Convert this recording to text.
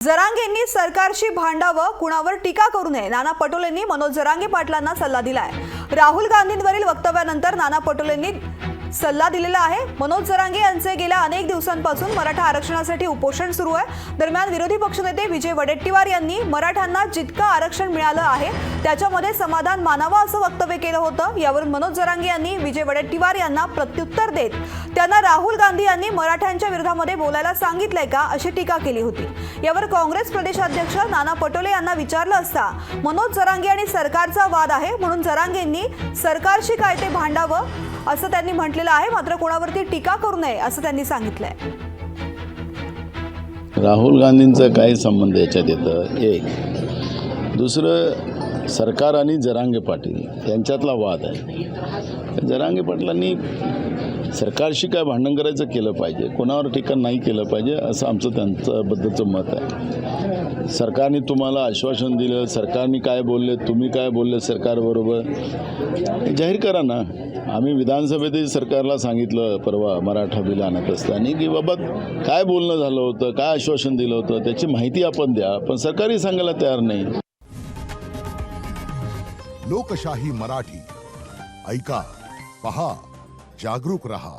जरांगेंनी सरकारशी भांडावं, कुणावर टीका करू नये, नाना पटोलेंनी मनोज जरांगे पाटलांना सल्ला दिलाय। राहुल गांधींवरील वक्तव्यानंतर नाना पटोलेंनी सल्ला दिलेला आहे। मनोज जरांगे यांचे गेल्या अनेक दिवसांपासून मराठा आरक्षणासाठी उपोषण सुरू आहे। दरम्यान विरोधी पक्षनेते विजय वडेट्टीवार यांनी मराठ्यांना जितकं आरक्षण मिळालं आहे त्याच्यामध्ये समाधान मानावं असं वक्तव्य केलं होतं। यावर मनोज जरांगे यांनी विजय वडेट्टीवार यांना प्रत्युत्तर देत त्यांना राहुल गांधी यांनी मराठ्यांच्या विरोधामध्ये बोलायला सांगितलंय का अशी टीका केली होती। यावर काँग्रेस प्रदेशाध्यक्ष नाना पटोले यांना विचारलं असता मनोज जरांगे आणि सरकारचा वाद आहे म्हणून जरांगेंनी सरकारशी काय ते भांडावं असं त्यांनी म्हटलेलं आहे, मात्र कोणावरती टीका करू नये असं त्यांनी सांगितलंय। राहुल गांधींचा काय संबंध याच्यात येतं? एक दुसरं, सरकार आणि जरांगे पाटील यांच्यातला वाद आहे। जरांगे पाटलांनी सरकारशी काय भांडण करायचं केलं पाहिजे, कोणावर टीका नाही केलं पाहिजे असं आमचं त्यांच्याबद्दलचं मत आहे। सरकारने तुम्हाला आश्वासन दिलं, सरकारने काय बोलले, तुम्ही काय बोलले सरकारबरोबर जाहीर करा ना। आम्ही विधानसभेतही सरकारला सांगितलं परवा मराठा बिल आणत असताना की बाबा काय बोलणं झालं होतं, काय आश्वासन दिलं होतं त्याची माहिती आपण द्या, पण सरकारही सांगायला तयार नाही। लोकशाही मराठी ऐका, पहा, जागरूक रहा।